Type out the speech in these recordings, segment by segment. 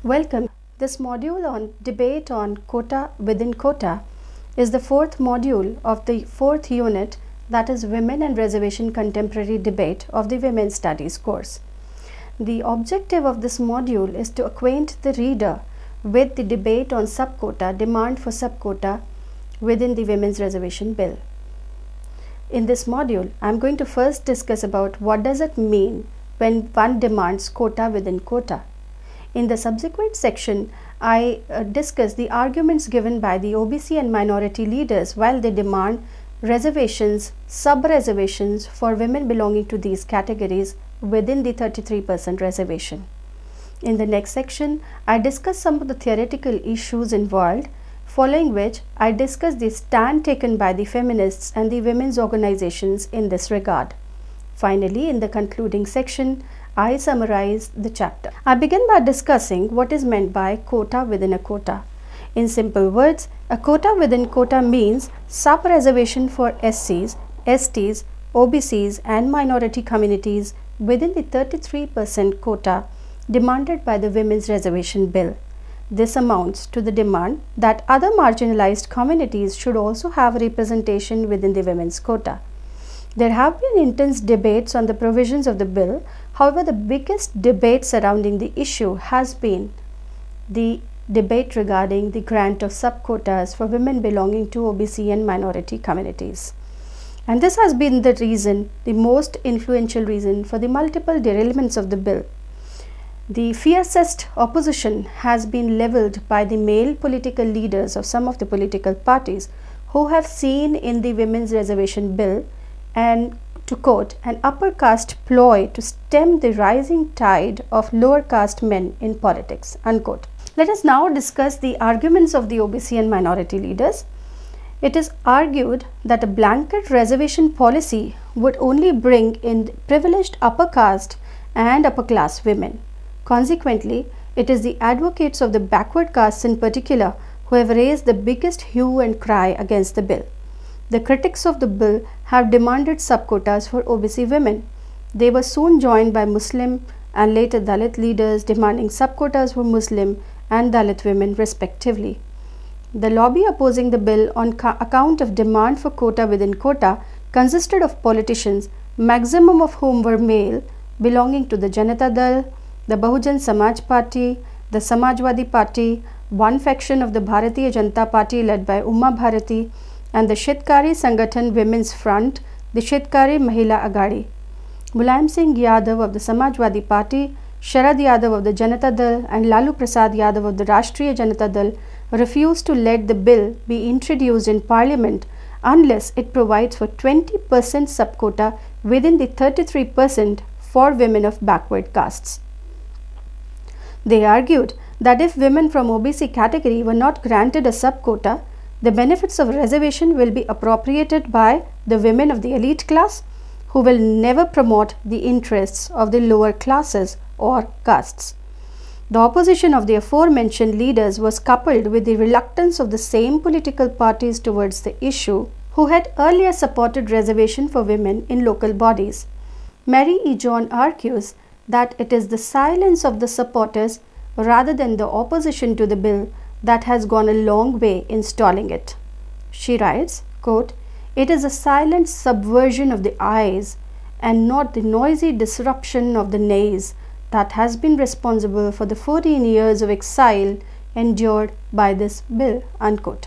Welcome. This module on debate on quota within quota is the fourth module of the fourth unit, that is Women and Reservation Contemporary Debate of the Women's Studies course. The objective of this module is to acquaint the reader with the debate on subquota, demand for subquota within the Women's Reservation Bill. In this module, I am going to first discuss about what does it mean when one demands quota within quota. In the subsequent section, I discuss the arguments given by the OBC and minority leaders while they demand reservations, sub-reservations for women belonging to these categories within the 33% reservation. In the next section, I discuss some of the theoretical issues involved, following which I discuss the stand taken by the feminists and the women's organizations in this regard. Finally, in the concluding section, I summarize the chapter. I begin by discussing what is meant by quota within a quota. In simple words, a quota within quota means sub-reservation for SCs, STs, OBCs and minority communities within the 33% quota demanded by the Women's Reservation Bill. This amounts to the demand that other marginalized communities should also have representation within the women's quota. There have been intense debates on the provisions of the bill. However, the biggest debate surrounding the issue has been the debate regarding the grant of subquotas for women belonging to OBC and minority communities. And this has been the reason, the most influential reason for the multiple derailments of the bill. The fiercest opposition has been leveled by the male political leaders of some of the political parties who have seen in the Women's Reservation Bill, and to quote, an upper caste ploy to stem the rising tide of lower caste men in politics, unquote. Let us now discuss the arguments of the OBC and minority leaders. It is argued that a blanket reservation policy would only bring in privileged upper caste and upper class women. Consequently, it is the advocates of the backward castes in particular who have raised the biggest hue and cry against the bill. The critics of the bill have demanded subquotas for OBC women. They were soon joined by Muslim and later Dalit leaders demanding subquotas for Muslim and Dalit women respectively. The lobby opposing the bill on account of demand for quota within quota consisted of politicians, maximum of whom were male, belonging to the Janata Dal, the Bahujan Samaj Party, the Samajwadi Party, one faction of the Bharatiya Janata Party led by Uma Bharati, and the Shetkari Sangathan Women's Front, the Shetkari Mahila Agadi. Mulayam Singh Yadav of the Samajwadi Party, Sharad Yadav of the Janata Dal and Lalu Prasad Yadav of the Rashtriya Janata Dal refused to let the bill be introduced in Parliament unless it provides for 20% subquota within the 33% for women of backward castes. They argued that if women from OBC category were not granted a subquota, the benefits of reservation will be appropriated by the women of the elite class, who will never promote the interests of the lower classes or castes. The opposition of the aforementioned leaders was coupled with the reluctance of the same political parties towards the issue who had earlier supported reservation for women in local bodies. Mary E. John argues that it is the silence of the supporters rather than the opposition to the bill that has gone a long way in stalling it. She writes, quote, "It is a silent subversion of the ayes and not the noisy disruption of the nays that has been responsible for the 14 years of exile endured by this bill," unquote.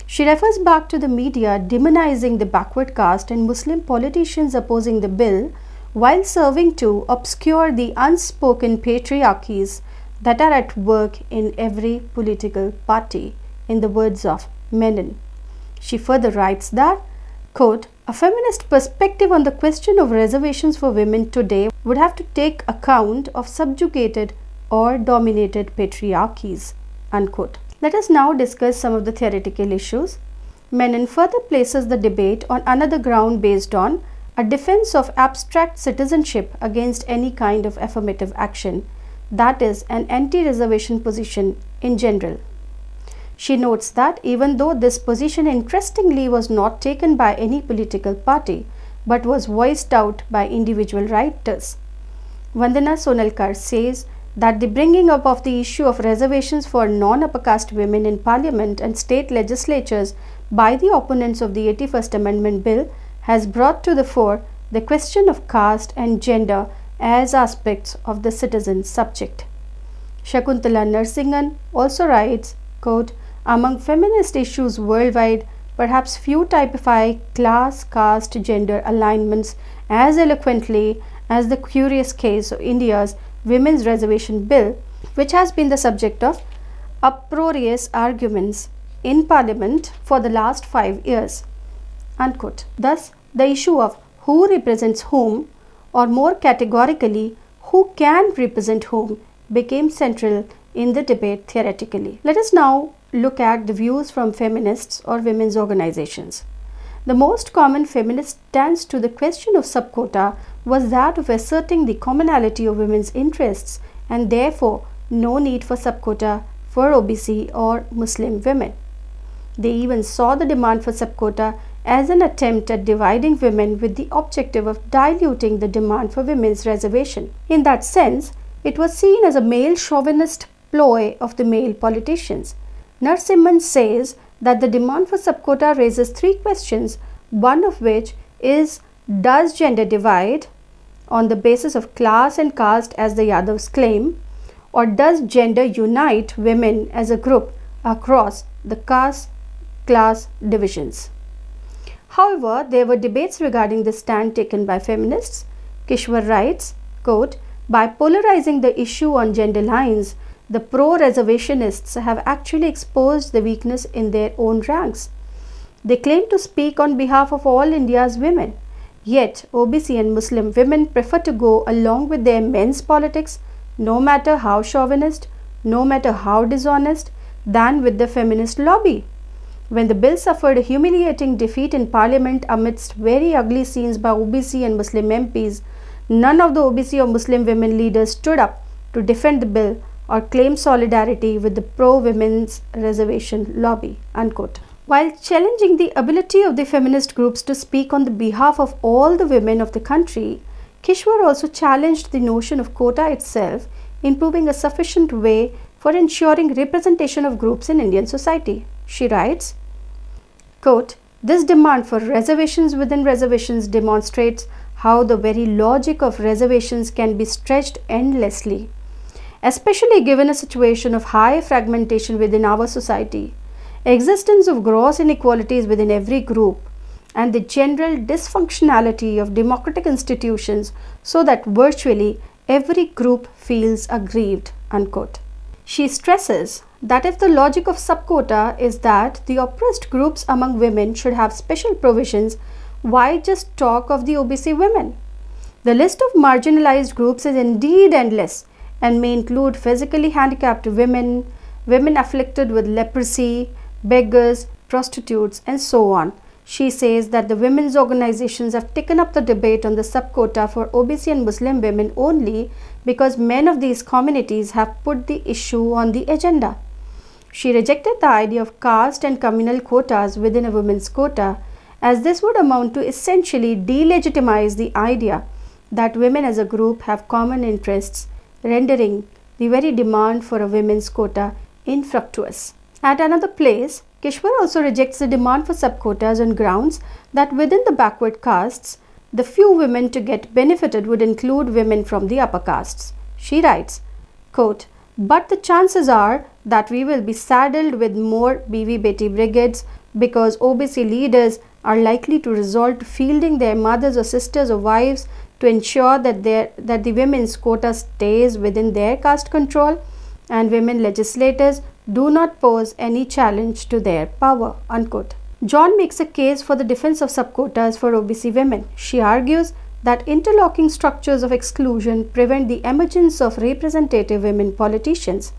She refers back to the media demonizing the backward caste and Muslim politicians opposing the bill while serving to obscure the unspoken patriarchies that are at work in every political party, in the words of Menon. She further writes that, quote, "A feminist perspective on the question of reservations for women today would have to take account of subjugated or dominated patriarchies," unquote. Let us now discuss some of the theoretical issues. Menon further places the debate on another ground based on a defense of abstract citizenship against any kind of affirmative action, that is, an anti-reservation position in general. She notes that even though this position interestingly was not taken by any political party, but was voiced out by individual writers. Vandana Sonalkar says that the bringing up of the issue of reservations for non-upper caste women in parliament and state legislatures by the opponents of the 81st Amendment Bill has brought to the fore the question of caste and gender as aspects of the citizen subject. Shakuntala Narsingan also writes, quote, "Among feminist issues worldwide, perhaps few typify class, caste, gender alignments as eloquently as the curious case of India's Women's Reservation Bill, which has been the subject of uproarious arguments in Parliament for the last 5 years." Unquote. Thus, the issue of who represents whom, or more categorically, who can represent whom, became central in the debate theoretically. Let us now look at the views from feminists or women's organizations. The most common feminist stance to the question of subquota was that of asserting the commonality of women's interests and therefore no need for subquota for OBC or Muslim women. They even saw the demand for subquota as an attempt at dividing women with the objective of diluting the demand for women's reservation. In that sense, it was seen as a male chauvinist ploy of the male politicians. Narasimhan says that the demand for subquota raises 3 questions, one of which is, does gender divide on the basis of class and caste as the Yadavs claim, or does gender unite women as a group across the caste class divisions? However, there were debates regarding the stand taken by feminists. Kishwar writes, quote, "By polarizing the issue on gender lines, the pro-reservationists have actually exposed the weakness in their own ranks. They claim to speak on behalf of all India's women, yet OBC and Muslim women prefer to go along with their men's politics, no matter how chauvinist, no matter how dishonest, than with the feminist lobby. When the bill suffered a humiliating defeat in Parliament amidst very ugly scenes by OBC and Muslim MPs, none of the OBC or Muslim women leaders stood up to defend the bill or claim solidarity with the pro-women's reservation lobby." Unquote. While challenging the ability of the feminist groups to speak on the behalf of all the women of the country, Kishwar also challenged the notion of quota itself in proving a sufficient way for ensuring representation of groups in Indian society. She writes, quote, "This demand for reservations within reservations demonstrates how the very logic of reservations can be stretched endlessly, especially given a situation of high fragmentation within our society, existence of gross inequalities within every group, and the general dysfunctionality of democratic institutions so that virtually every group feels aggrieved." Unquote. She stresses that if the logic of subquota is that the oppressed groups among women should have special provisions, why just talk of the OBC women? The list of marginalized groups is indeed endless and may include physically handicapped women, women afflicted with leprosy, beggars, prostitutes, and so on. She says that the women's organizations have taken up the debate on the subquota for OBC and Muslim women only because men of these communities have put the issue on the agenda. She rejected the idea of caste and communal quotas within a women's quota, as this would amount to essentially delegitimize the idea that women as a group have common interests, rendering the very demand for a women's quota infructuous. At another place, Kishwar also rejects the demand for subquotas on grounds that within the backward castes, the few women to get benefited would include women from the upper castes. She writes, quote, "But the chances are that we will be saddled with more BV Beti brigades because OBC leaders are likely to resort to fielding their mothers or sisters or wives to ensure that the women's quota stays within their caste control, and women legislators do not pose any challenge to their power." Unquote. John makes a case for the defense of subquotas for OBC women. She argues that interlocking structures of exclusion prevent the emergence of representative women politicians.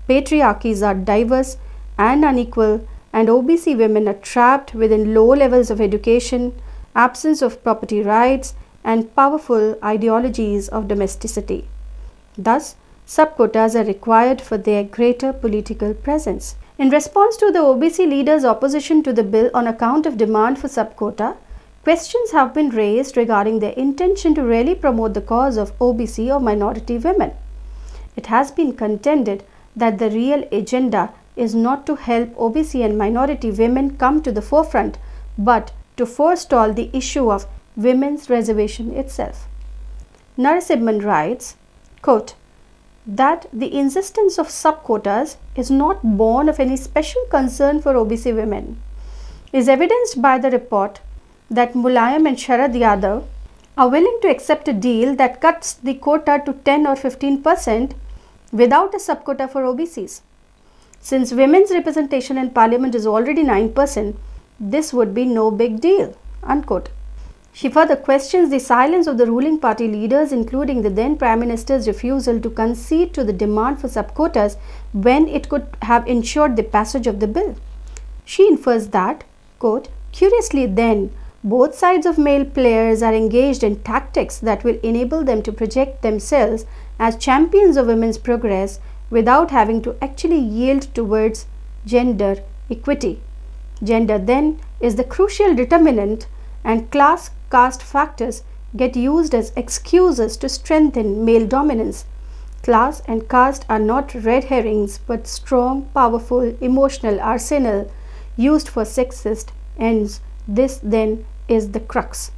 Patriarchies are diverse and unequal, and OBC women are trapped within low levels of education, absence of property rights, and powerful ideologies of domesticity. Thus, subquotas are required for their greater political presence. In response to the OBC leaders' opposition to the bill on account of demand for subquota, questions have been raised regarding their intention to really promote the cause of OBC or minority women. It has been contended that the real agenda is not to help OBC and minority women come to the forefront, but to forestall the issue of women's reservation itself. Narasimhan writes, quote, that the insistence of sub-quotas is not born of any special concern for OBC women is evidenced by the report that Mulayam and Sharad Yadav are willing to accept a deal that cuts the quota to 10 or 15% without a sub-quota for OBCs. Since women's representation in parliament is already 9%, this would be no big deal, unquote. She further questions the silence of the ruling party leaders, including the then Prime Minister's refusal to concede to the demand for sub-quotas when it could have ensured the passage of the bill. She infers that, quote, curiously then, both sides of male players are engaged in tactics that will enable them to project themselves as champions of women's progress without having to actually yield towards gender equity. Gender then is the crucial determinant, and class caste factors get used as excuses to strengthen male dominance. Class and caste are not red herrings but strong, powerful, emotional arsenal used for sexist ends. This then is the crux.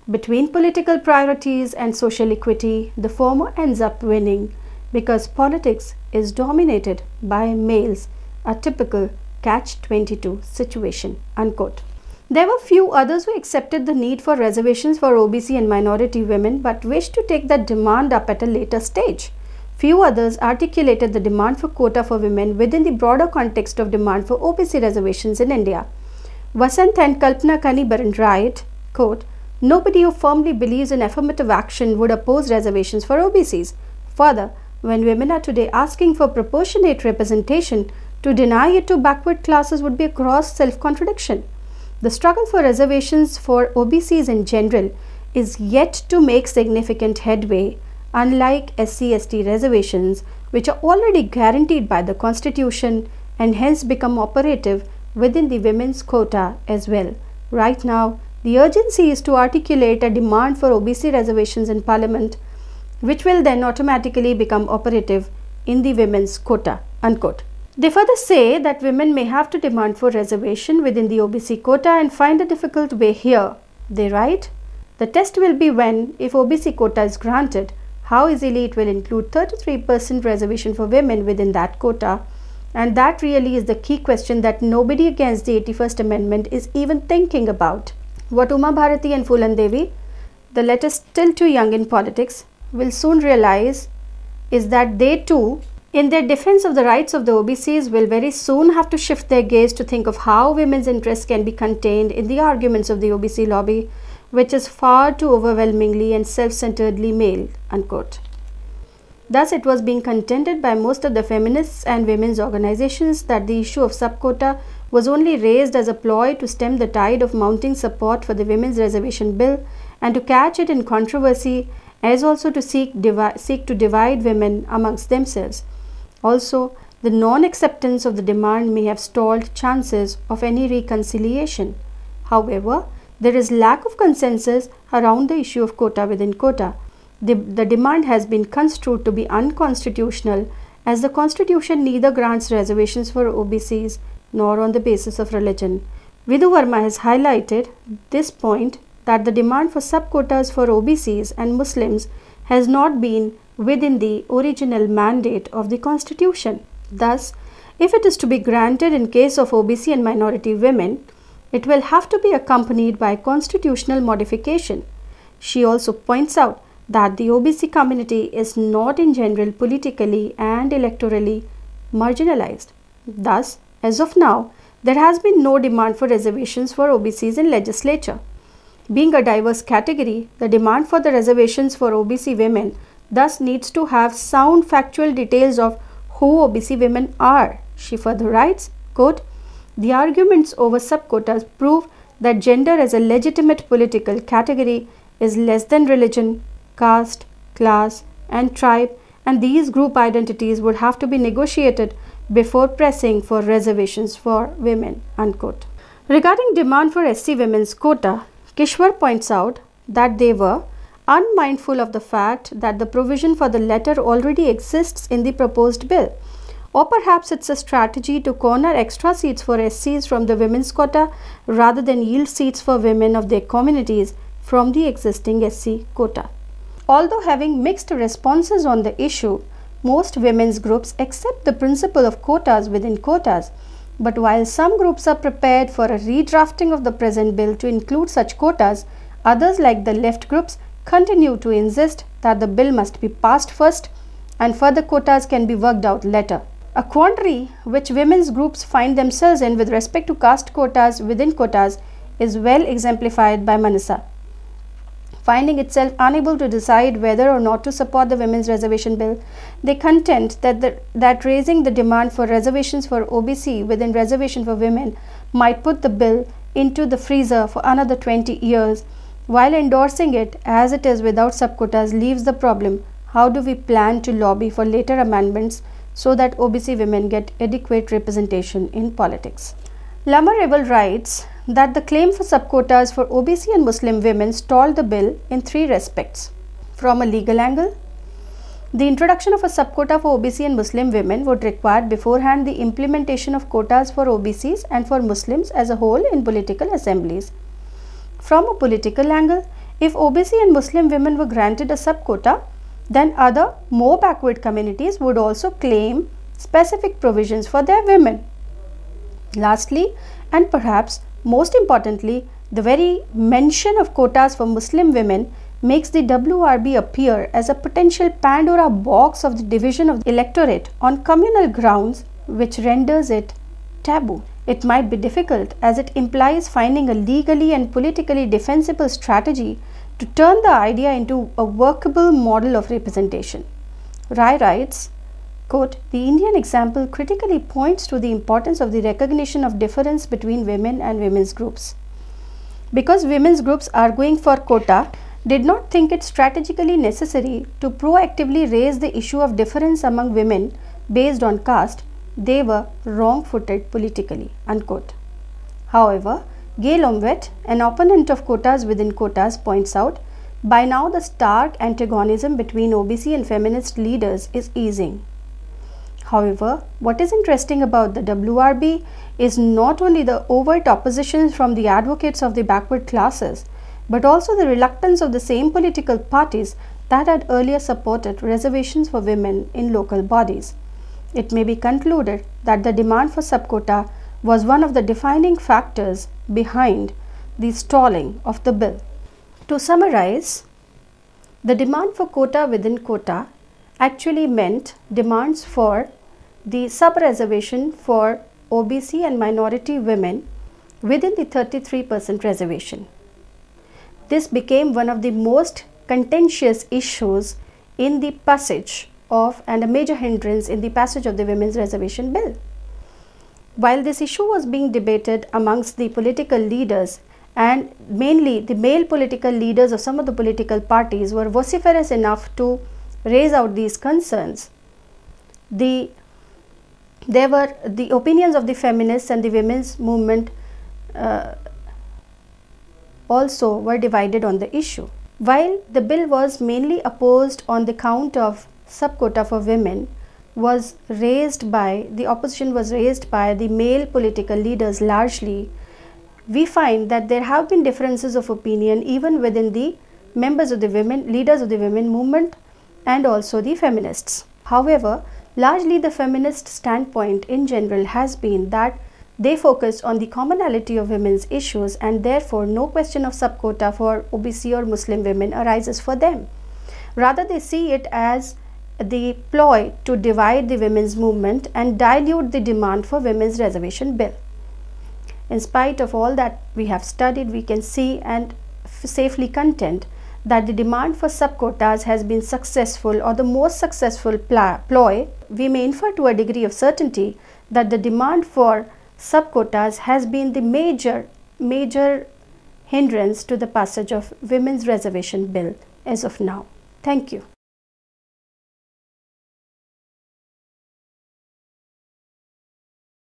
Between political priorities and social equity, the former ends up winning because politics is dominated by males, a typical catch-22 situation, unquote. There were few others who accepted the need for reservations for OBC and minority women but wished to take that demand up at a later stage. Few others articulated the demand for quota for women within the broader context of demand for OBC reservations in India. Vasant and Kalpana Kanibaran write, quote, nobody who firmly believes in affirmative action would oppose reservations for OBCs. Further, when women are today asking for proportionate representation, to deny it to backward classes would be a gross self-contradiction. The struggle for reservations for OBCs in general is yet to make significant headway, unlike SC/ST reservations, which are already guaranteed by the Constitution and hence become operative within the women's quota as well. Right now, the urgency is to articulate a demand for OBC reservations in Parliament, which will then automatically become operative in the women's quota, unquote. They further say that women may have to demand for reservation within the OBC quota and find a difficult way here. They write, the test will be when, if OBC quota is granted, how easily it will include 33% reservation for women within that quota, and that really is the key question that nobody against the 81st Amendment is even thinking about. What Uma Bharati and Phulan Devi, the latter still too young in politics, will soon realize is that they too, in their defense of the rights of the OBCs, will very soon have to shift their gaze to think of how women's interests can be contained in the arguments of the OBC lobby, which is far too overwhelmingly and self-centeredly male, unquote. Thus, it was being contended by most of the feminists and women's organizations that the issue of sub-quota was only raised as a ploy to stem the tide of mounting support for the women's reservation bill and to catch it in controversy, as also to seek to divide women amongst themselves. Also, the non-acceptance of the demand may have stalled chances of any reconciliation. However, there is lack of consensus around the issue of quota within quota. The demand has been construed to be unconstitutional, as the Constitution neither grants reservations for OBCs nor on the basis of religion. Vidhu Verma has highlighted this point, that the demand for sub-quotas for OBCs and Muslims has not been within the original mandate of the Constitution. Thus, if it is to be granted in case of OBC and minority women, it will have to be accompanied by constitutional modification. She also points out that the OBC community is not in general politically and electorally marginalized. Thus, as of now, there has been no demand for reservations for OBCs in legislature. Being a diverse category, the demand for the reservations for OBC women thus needs to have sound factual details of who OBC women are. She further writes, quote, the arguments over sub-quotas prove that gender as a legitimate political category is less than religion, caste, class, and tribe, and these group identities would have to be negotiated before pressing for reservations for women, unquote. Regarding demand for SC women's quota, Kishwar points out that they were unmindful of the fact that the provision for the latter already exists in the proposed bill. Or perhaps it's a strategy to corner extra seats for SCs from the women's quota rather than yield seats for women of their communities from the existing SC quota. Although having mixed responses on the issue, most women's groups accept the principle of quotas within quotas. But while some groups are prepared for a redrafting of the present bill to include such quotas, others, like the left groups, continue to insist that the bill must be passed first and further quotas can be worked out later. A quandary which women's groups find themselves in with respect to caste quotas within quotas is well exemplified by Manasa. Finding itself unable to decide whether or not to support the women's reservation bill, they contend that raising the demand for reservations for OBC within reservation for women might put the bill into the freezer for another 20 years, while endorsing it as it is without subquotas leaves the problem: how do we plan to lobby for later amendments so that OBC women get adequate representation in politics? Lamar Rebel writes that the claim for subquotas for OBC and Muslim women stalled the bill in three respects. From a legal angle, the introduction of a subquota for OBC and Muslim women would require beforehand the implementation of quotas for OBCs and for Muslims as a whole in political assemblies. From a political angle, if OBC and Muslim women were granted a subquota, then other more backward communities would also claim specific provisions for their women. Lastly, and perhaps most importantly, the very mention of quotas for Muslim women makes the WRB appear as a potential Pandora box of the division of the electorate on communal grounds, which renders it taboo. It might be difficult as it implies finding a legally and politically defensible strategy to turn the idea into a workable model of representation. Rai writes, quote, "The Indian example critically points to the importance of the recognition of difference between women and women's groups. Because women's groups arguing for quota did not think it strategically necessary to proactively raise the issue of difference among women based on caste, they were wrong-footed politically." Unquote. However, Gail Omvet, an opponent of quotas within quotas, points out, by now the stark antagonism between OBC and feminist leaders is easing. However, what is interesting about the WRB is not only the overt opposition from the advocates of the backward classes, but also the reluctance of the same political parties that had earlier supported reservations for women in local bodies. It may be concluded that the demand for subquota was one of the defining factors behind the stalling of the bill. To summarize, the demand for quota within quota actually meant demands for the sub-reservation for OBC and minority women within the 33% reservation. This became one of the most contentious issues in the passage of, and a major hindrance in the passage of the Women's Reservation Bill. While this issue was being debated amongst the political leaders, and mainly the male political leaders of some of the political parties were vociferous enough to raise out these concerns, there were the opinions of the feminists and the women's movement also were divided on the issue. While the bill was mainly opposed on the count of subquota for women, the opposition was raised by the male political leaders largely, we find that there have been differences of opinion even within the leaders of the women movement and also the feminists. However, largely the feminist standpoint in general has been that they focused on the commonality of women's issues, and therefore no question of subquota for OBC or Muslim women arises for them. Rather, they see it as the ploy to divide the women's movement and dilute the demand for women's reservation bill. In spite of all that we have studied, we can see and safely contend that the demand for subquotas has been successful, or the most successful ploy. We may infer to a degree of certainty that the demand for subquotas has been the major hindrance to the passage of Women's Reservation Bill as of now. Thank you.